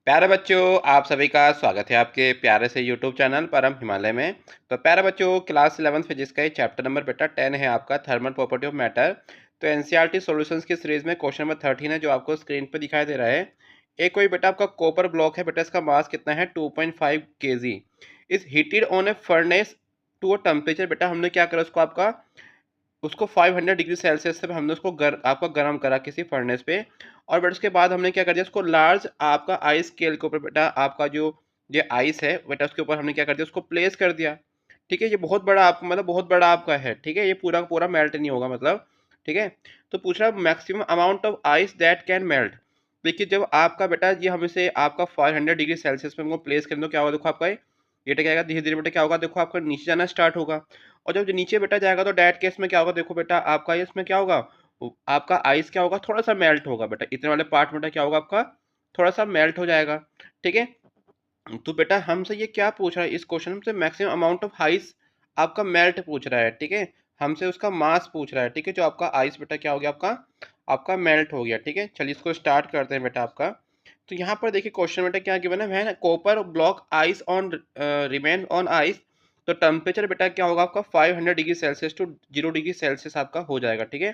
प्यारे बच्चों, आप सभी का स्वागत है आपके प्यारे से यूट्यूब चैनल परम हिमालय में। तो प्यारे बच्चों, क्लास 11 फिजिक्स का ये चैप्टर नंबर बेटा 10 है आपका, थर्मल प्रॉपर्टी ऑफ मैटर। तो एनसीईआरटी सॉल्यूशंस की सीरीज में क्वेश्चन नंबर 13 है जो आपको स्क्रीन पर दिखाई दे रहा है। एक कोई बेटा आपका कॉपर ब्लॉक है बेटा, इसका मास कितना है 2.5 kg। इस heated on a furnace to a temperature. बेटा हमने क्या करा उसको 500 डिग्री सेल्सियस से हमने उसको आपका गर्म करा किसी फर्नेस पे। और बेटा उसके बाद हमने क्या कर दिया, उसको लार्ज आपका आइस स्केल के ऊपर बेटा आपका जो ये आइस है बेटा, उसके ऊपर हमने क्या कर दिया, उसको प्लेस कर दिया। ठीक है, ये बहुत बड़ा आपका मतलब बहुत बड़ा आपका है। ठीक है, ये पूरा का पूरा मेल्ट नहीं होगा मतलब। ठीक है, तो पूछ रहा है maximum amount of ice that can melt. देखिए जब आपका बेटा ये हम इसे आपका 500 डिग्री सेल्सियस पे हमको प्लेस करें तो क्या होगा, देखो आपका ये क्या आएगा, धीरे धीरे बेटा क्या होगा, देखो आपका नीचे जाना स्टार्ट होगा। और जब नीचे बेटा जाएगा तो डायरेक्ट केस में क्या होगा, देखो बेटा आपका ये इसमें क्या होगा, आपका आइस क्या होगा, थोड़ा सा मेल्ट होगा बेटा, इतने वाले पार्ट बेटा क्या होगा आपका थोड़ा सा मेल्ट हो जाएगा। ठीक है, तो बेटा हमसे ये क्या पूछ रहा है, इस क्वेश्चन से मैक्सिमम अमाउंट ऑफ आइस आपका मेल्ट पूछ रहा है। ठीक है, हमसे उसका मास पूछ रहा है। ठीक है, जो आपका आइस बेटा क्या हो गया, आपका आपका मेल्ट हो गया। ठीक है, चलिए इसको स्टार्ट करते हैं बेटा आपका। तो यहाँ पर देखिए क्वेश्चन बेटा क्या गिवन है, when copper block ice on remain on ice. तो टेम्परेचर बेटा क्या होगा आपका 500 degree Celsius to 0 degree Celsius आपका हो जाएगा। ठीक है,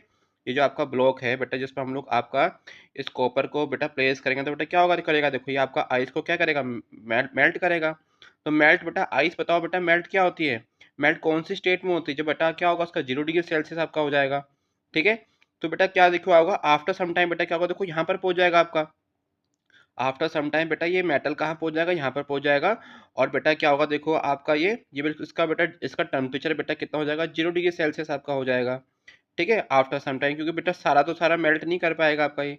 ये जो आपका ब्लॉक है बेटा जिस पर हम लोग आपका इस कॉपर को बेटा प्लेस करेंगे तो बेटा क्या होगा करेगा, देखो ये आपका आइस को क्या करेगा, मेल्ट करेगा। तो मेल्ट बेटा आइस बताओ बेटा मेल्ट क्या होती है, मेल्ट कौन सी स्टेट में होती है, जो बेटा क्या होगा उसका 0 डिग्री सेल्सियस आपका हो जाएगा। ठीक है, तो बेटा क्या देखो होगा आफ्टर सम टाइम बेटा क्या होगा, देखो यहाँ पर पहुंच जाएगा आपका आफ्टर सम टाइम बेटा ये मेटल कहाँ पहुंच जाएगा, यहाँ पर पहुंच जाएगा। और बेटा क्या होगा देखो आपका ये बिल्कुल इसका बेटा इसका टेम्परेचर बेटा कितना हो जाएगा, 0 डिग्री सेल्सियस आपका हो जाएगा। ठीक है, आफ्टर सम टाइम, क्योंकि बेटा सारा तो सारा मेल्ट नहीं कर पाएगा आपका ये।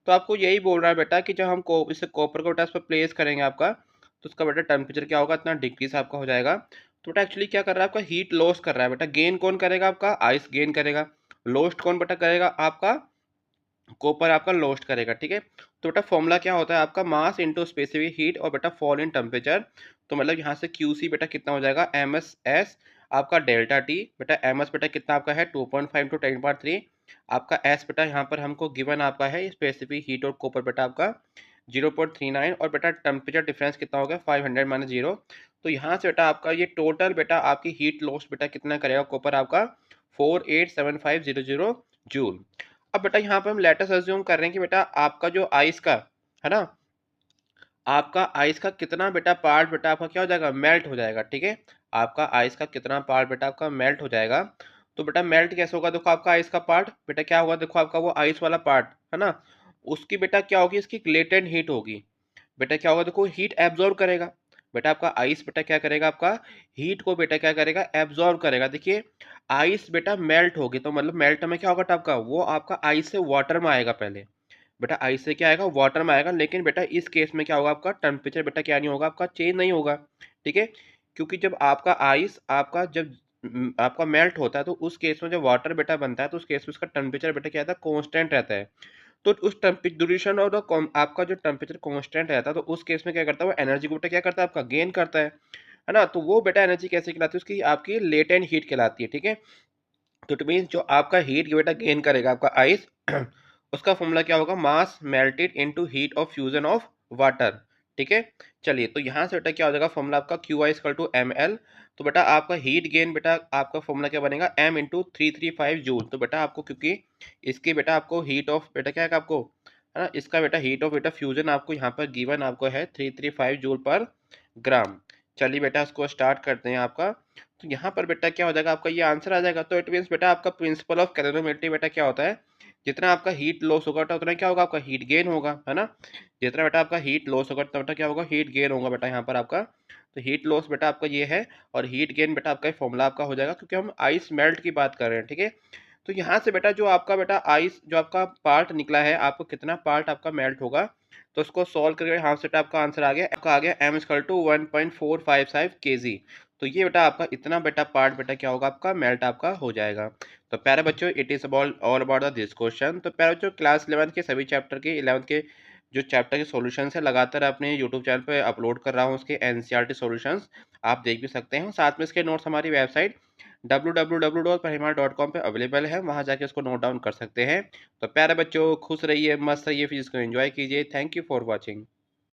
तो आपको यही बोल रहा है बेटा कि जब हम इसे कॉपर को बेटा इस पर प्लेस करेंगे आपका, तो उसका बेटा टेम्परेचर क्या होगा, इतना डिग्रीज आपका हो जाएगा। तो बेटा एक्चुअली क्या कर रहा है, आपका हीट लॉस कर रहा है बेटा। गेन कौन करेगा, आपका आइस गेन करेगा। लोस्ट कौन बेटा करेगा, आपका कॉपर आपका लोस्ट करेगा। ठीक है, तो बेटा फॉर्मूला क्या होता है आपका, मास इंटू स्पेसिफिक हीट और बेटा फॉल इन टेम्परेचर। तो मतलब यहाँ से क्यूसी बेटा कितना हो जाएगा, एम एस एस आपका डेल्टा टी। बेटा एम एस बेटा कितना आपका है 2.5 टू 10 पावर 3। आपका एस बेटा यहाँ पर हमको गिवन आपका है स्पेसिफिक हीट और कॉपर बेटा आपका 0.39। और बेटा टेम्परेचर डिफरेंस कितना हो गया 500 माइनस 0। तो यहाँ से बेटा आपका ये टोटल बेटा आपकी हीट लॉस बेटा कितना करेगा कॉपर आपका 487500 जूल। अब बेटा यहाँ पे हम लेटेस्ट अज्यूम कर रहे हैं कि बेटा आपका जो आइस का है ना, आपका आइस का कितना बेटा पार्ट बेटा आपका क्या हो जाएगा, मेल्ट हो जाएगा। ठीक है, आपका आइस का कितना पार्ट बेटा आपका मेल्ट हो जाएगा। तो बेटा मेल्ट कैसे होगा, देखो आपका आइस का पार्ट बेटा क्या होगा, देखो आपका वो आइस वाला पार्ट है ना, उसकी बेटा क्या होगी, इसकी लेटेंट हीट होगी। बेटा क्या होगा, देखो हीट एब्जॉर्ब करेगा। बेटा आपका आइस बेटा क्या करेगा, आपका हीट को बेटा क्या करेगा, एब्जॉर्ब करेगा। देखिए आइस बेटा मेल्ट होगी तो मतलब मेल्ट में क्या होगा आपका, वो आपका आइस से वाटर में आएगा पहले। बेटा आइस से क्या आएगा, वाटर में आएगा। लेकिन बेटा इस केस में क्या होगा, आपका टेम्परेचर बेटा क्या नहीं होगा, आपका चेंज नहीं होगा। ठीक है, क्योंकि जब आपका आइस आपका जब आपका मेल्ट होता है तो उस केस में जब वाटर बेटा बनता है तो उस केस में उसका टेम्परेचर बेटा क्या रहता है, कॉन्स्टेंट रहता है। तो उस ड्यूरेशन और आपका जो टेम्परेचर कांस्टेंट रहता है तो उस केस में क्या करता है, वो एनर्जी को बेटा क्या करता है, आपका गेन करता है ना। तो वो बेटा एनर्जी कैसे कहलाती है, उसकी आपकी लेटेंट हीट कहलाती है। ठीक है, तो इट मीन जो आपका हीट बेटा गेन करेगा आपका आइस उसका फॉर्मूला क्या होगा, mass melted into heat of fusion of water. ठीक है, चलिए तो यहाँ से बेटा क्या हो जाएगा फॉर्मूला आपका Q I equal to M L. तो बेटा आपका हीट गेन बेटा आपका फॉर्मूला क्या बनेगा, एम इंटू 335 जूल। तो बेटा आपको क्योंकि इसकी बेटा आपको हीट ऑफ बेटा क्या है आपको है ना, इसका बेटा हीट ऑफ बेटा फ्यूजन आपको यहाँ पर गिवन आपको है 335 जूल पर ग्राम। चलिए बेटा इसको स्टार्ट करते हैं आपका। तो यहाँ पर बेटा क्या हो जाएगा, आपका ये आंसर आ जाएगा। तो इट मीन्स बेटा आपका प्रिंसिपल ऑफ कैलोरीमेट्री बेटा क्या होता है, जितना आपका हीट लॉस होगा बेटा उतना क्या होगा, आपका हीट गेन होगा है ना। जितना बेटा आपका हीट लॉस होगा उतना बेटा क्या होगा, हीट गेन होगा बेटा यहाँ पर आपका। तो हीट लॉस बेटा आपका ये है और हीट गेन बेटा आपका फॉर्मूला आपका हो जाएगा, क्योंकि हम आइस मेल्ट की बात कर रहे हैं। ठीक है, तो यहाँ से बेटा जो आपका बेटा आइस जो आपका पार्ट निकला है, आपको कितना पार्ट आपका मेल्ट होगा, तो उसको सॉल्व करके यहाँ से आपका आंसर आ गया, आपका आ गया एम इक्वल टू 1.455 kg। तो ये बेटा आपका इतना बेटा पार्ट बेटा क्या होगा, आपका मेल्ट आपका हो जाएगा। तो प्यारे बच्चों it is about all about this question. तो प्यारे बच्चों क्लास 11 के सभी चैप्टर के 11 के जो चैप्टर के सॉल्यूशंस है लगातार अपने यूट्यूब चैनल पे अपलोड कर रहा हूँ, उसके एनसीईआरटी सॉल्यूशंस आप देख भी सकते हैं। साथ में इसके नोट्स हमारी वेबसाइट www.parimal.com पे अवेलेबल है, वहाँ जाके उसको नोट डाउन कर सकते हैं। तो प्यारे बच्चों खुश रहिए, मस्त रहिए, फिजिक्स को एंजॉय कीजिए। Thank you for watching.